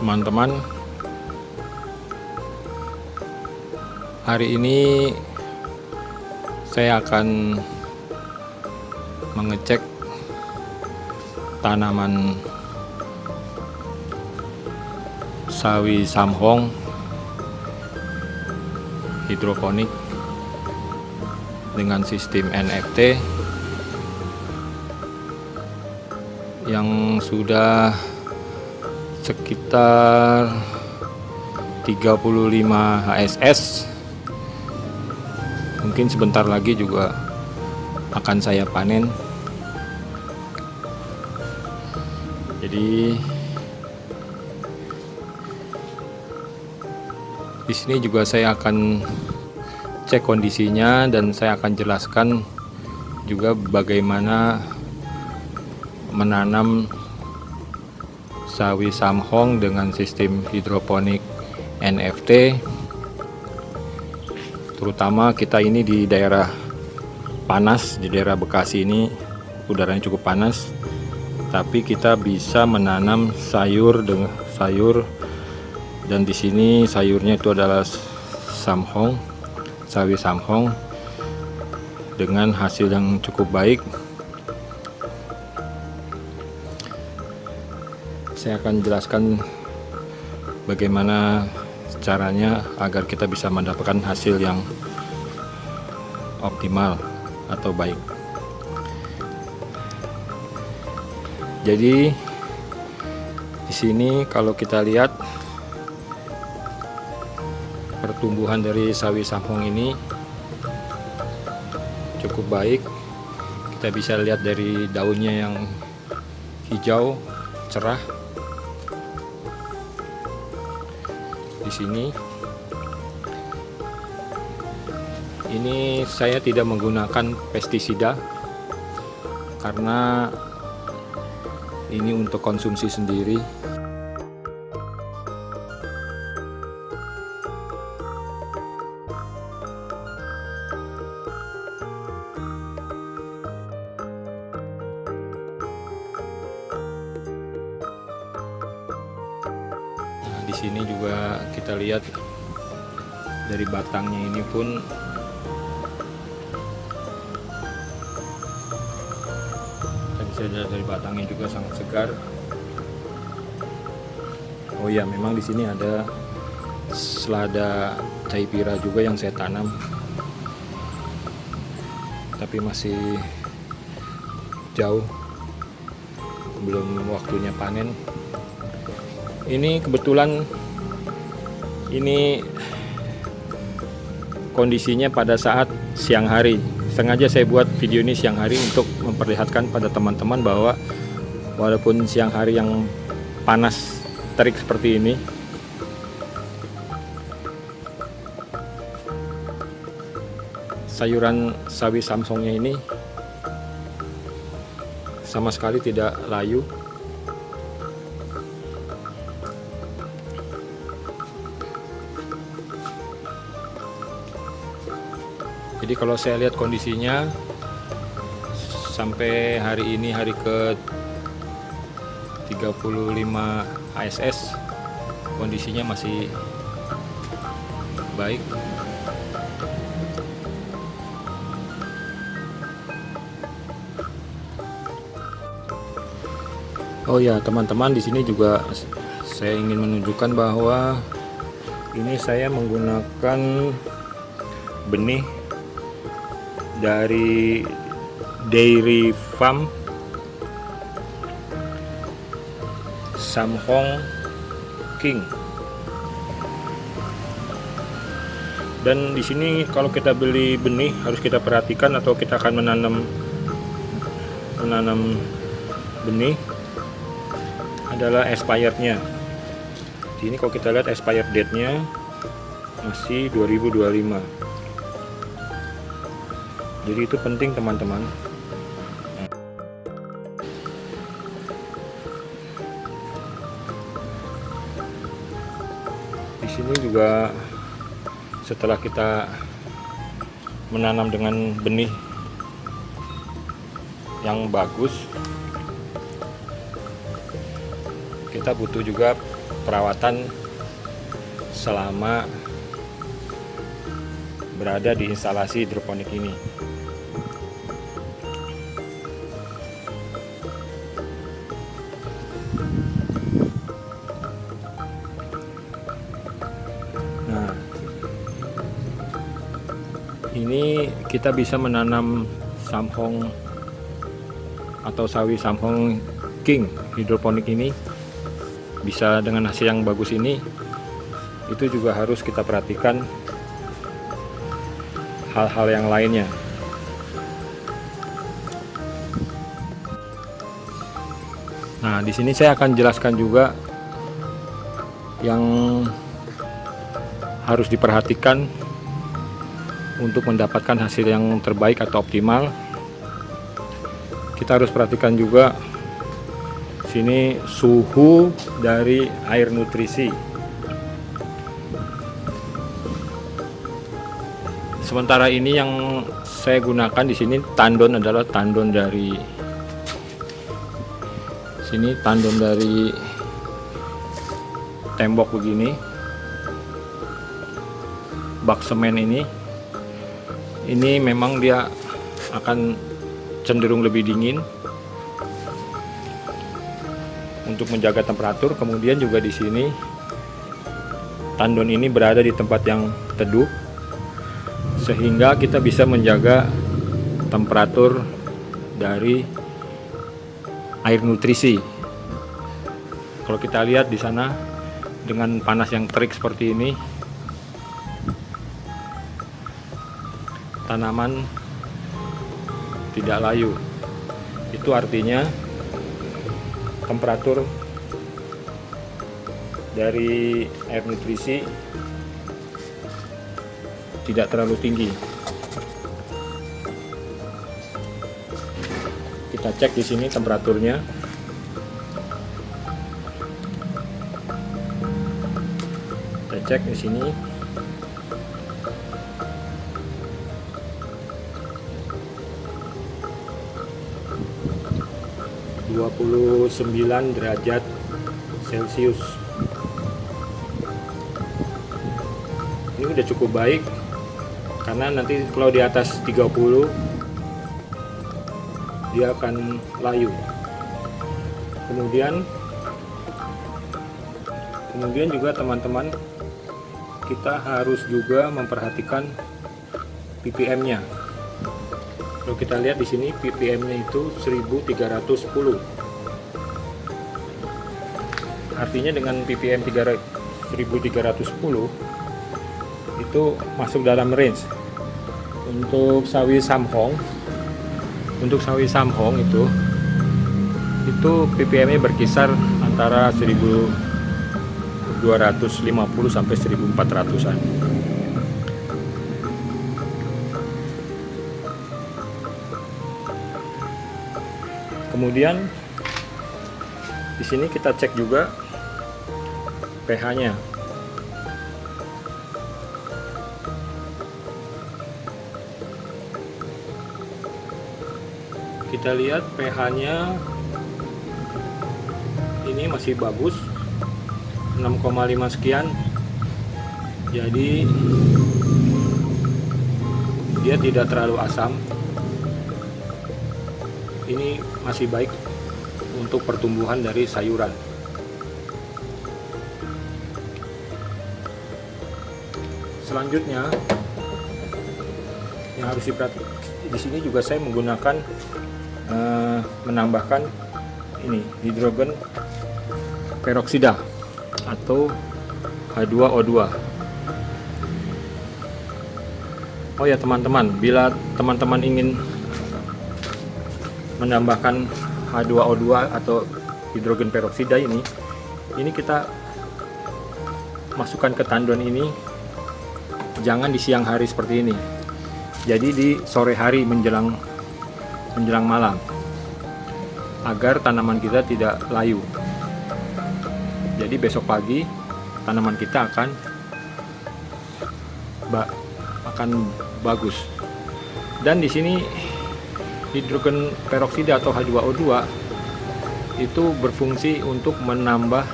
teman-teman. Hari ini saya akan mengecek tanaman sawi samhong hidroponik dengan sistem NFT yang sudah sekitar 35 HSS. Mungkin sebentar lagi juga akan saya panen. Jadi di sini juga saya akan cek kondisinya dan saya akan jelaskan juga bagaimana menanam sawi samhong dengan sistem hidroponik NFT. Terutama kita ini di daerah panas, di daerah Bekasi ini udaranya cukup panas, tapi kita bisa menanam sayur dan di sini sayurnya itu adalah samhong, sawi samhong dengan hasil yang cukup baik. Saya akan jelaskan bagaimana caranya agar kita bisa mendapatkan hasil yang optimal atau baik. Jadi di sini kalau kita lihat pertumbuhan dari sawi samhong ini cukup baik. Kita bisa lihat dari daunnya yang hijau cerah. Di sini ini saya tidak menggunakan pestisida karena ini untuk konsumsi sendiri. Di sini juga kita lihat dari batangnya ini pun kita bisa lihat dari batangnya juga sangat segar. Oh ya, memang di sini ada selada caipira juga yang saya tanam, tapi masih jauh, belum waktunya panen. Ini kebetulan ini kondisinya pada saat siang hari. Sengaja saya buat video ini siang hari untuk memperlihatkan pada teman-teman bahwa walaupun siang hari yang panas terik seperti ini, sayuran sawi samhongnya ini sama sekali tidak layu. Jadi kalau saya lihat kondisinya sampai hari ini hari ke 35 HSS, kondisinya masih baik. Oh ya teman-teman, di sini juga saya ingin menunjukkan bahwa ini saya menggunakan benih dari Dairy Farm Samhong King. Dan di sini kalau kita beli benih harus kita perhatikan, atau kita akan menanam benih, adalah expirednya. Di ini kalau kita lihat expired date-nya masih 2025. Jadi itu penting teman-teman. Di sini juga setelah kita menanam dengan benih yang bagus, kita butuh juga perawatan selama berada di instalasi hidroponik ini. Nah, ini kita bisa menanam samhong atau sawi samhong king hidroponik ini bisa dengan hasil yang bagus ini. Itu juga harus kita perhatikan hal-hal yang lainnya. Nah, di sini saya akan jelaskan juga yang harus diperhatikan untuk mendapatkan hasil yang terbaik atau optimal. Kita harus perhatikan juga sini suhu dari air nutrisi. Sementara ini yang saya gunakan di sini tandon adalah tandon dari sini, tandon dari tembok begini, bak semen ini memang dia akan cenderung lebih dingin untuk menjaga temperatur. Kemudian juga di sini tandon ini berada di tempat yang teduh sehingga kita bisa menjaga temperatur dari air nutrisi. Kalau kita lihat di sana dengan panas yang terik seperti ini, tanaman tidak layu. Itu artinya temperatur dari air nutrisi tidak terlalu tinggi. Kita cek di sini temperaturnya. Kita cek di sini. (29 derajat Celcius). Ini udah cukup baik, karena nanti kalau di atas 30 dia akan layu. Kemudian juga teman-teman, kita harus juga memperhatikan ppm-nya. Kalau kita lihat di sini ppm-nya itu 1310. Artinya dengan ppm 1310 itu masuk dalam range. Untuk sawi samhong itu ppm-nya berkisar antara 1250 sampai 1400-an. Kemudian di sini kita cek juga pH-nya. Kita lihat pH-nya ini masih bagus, 6,5 sekian. Jadi dia tidak terlalu asam. Ini masih baik untuk pertumbuhan dari sayuran. Selanjutnya yang harus diperhatikan di sini juga saya menggunakan menambahkan ini hidrogen peroksida atau H2O2. Oh ya teman-teman, bila teman-teman ingin menambahkan H2O2 atau hidrogen peroksida ini kita masukkan ke tandon ini jangan di siang hari seperti ini. Jadi di sore hari menjelang malam, agar tanaman kita tidak layu. Jadi besok pagi tanaman kita akan bagus. Dan di sini hidrogen peroksida atau H2O2 itu berfungsi untuk menambah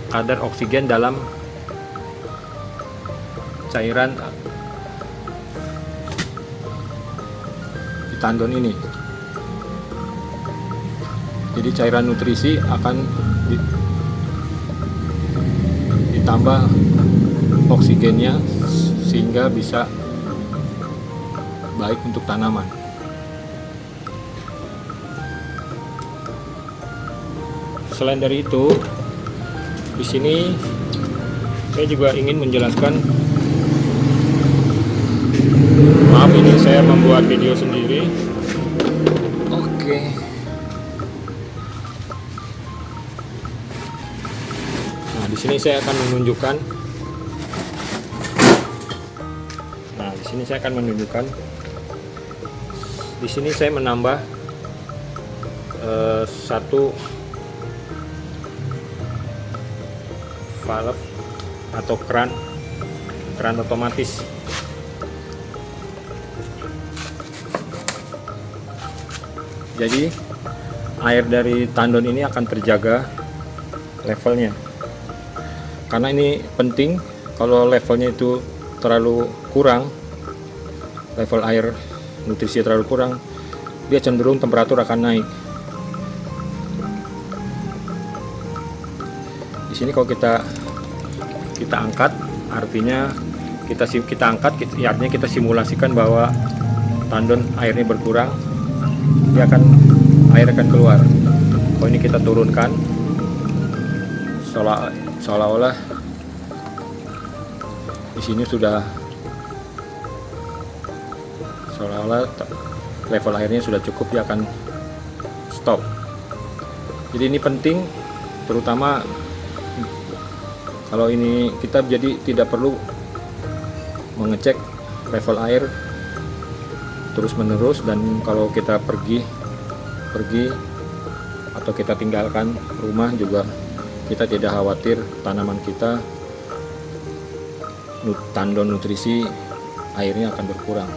kadar oksigen dalam cairan di tandon ini. Jadi cairan nutrisi akan ditambah oksigennya sehingga bisa baik untuk tanaman. Selain dari itu, di sini saya juga ingin menjelaskan. Maaf, ini saya membuat video sendiri. Oke. Nah, di sini saya akan menunjukkan. Di sini saya menambah satu valve atau keran otomatis. Jadi air dari tandon ini akan terjaga levelnya. Karena ini penting, kalau levelnya itu terlalu kurang, level air nutrisi terlalu kurang, dia cenderung temperatur akan naik. Di sini kalau kita angkat, artinya artinya kita simulasikan bahwa tandon airnya berkurang, air akan keluar. Kalau ini kita turunkan, seolah-olah di sini seolah-olah level airnya sudah cukup, dia akan stop. Jadi ini penting, terutama kalau ini kita jadi tidak perlu mengecek level air terus menerus, dan kalau kita pergi atau kita tinggalkan rumah juga kita tidak khawatir tanaman kita tandon nutrisi airnya akan berkurang.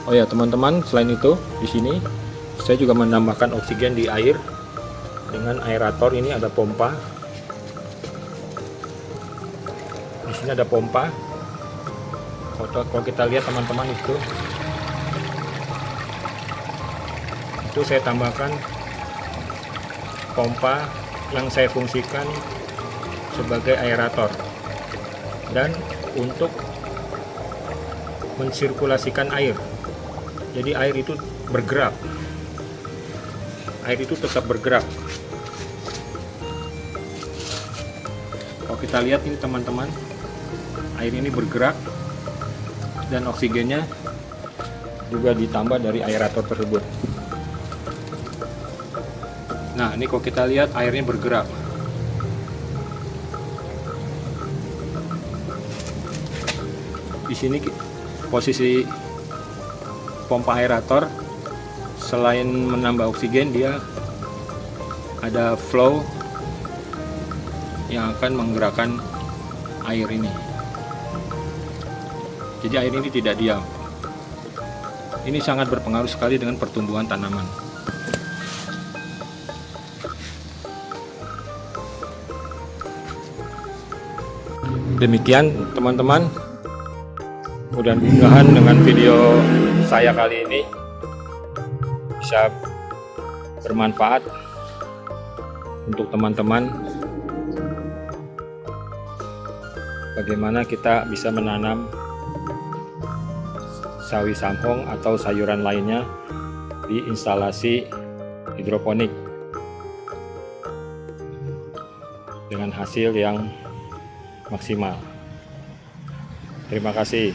Oh ya teman-teman, selain itu di sini saya juga menambahkan oksigen di air dengan aerator. Ini ada pompa. Di sini ada pompa. Kalau kita lihat teman-teman, itu saya tambahkan pompa yang saya fungsikan sebagai aerator dan untuk mensirkulasikan air. Jadi air itu bergerak, air itu tetap bergerak. Kalau kita lihat ini teman-teman, air ini bergerak dan oksigennya juga ditambah dari aerator tersebut. Nah, ini kalau kita lihat airnya bergerak. Di sini posisi pompa aerator, selain menambah oksigen, dia ada flow yang akan menggerakkan air ini. Jadi air ini tidak diam. Ini sangat berpengaruh sekali dengan pertumbuhan tanaman. Demikian teman-teman, mudah-mudahan dengan video saya kali ini bisa bermanfaat untuk teman-teman, bagaimana kita bisa menanam sawi samhong atau sayuran lainnya di instalasi hidroponik dengan hasil yang maksimal. Terima kasih.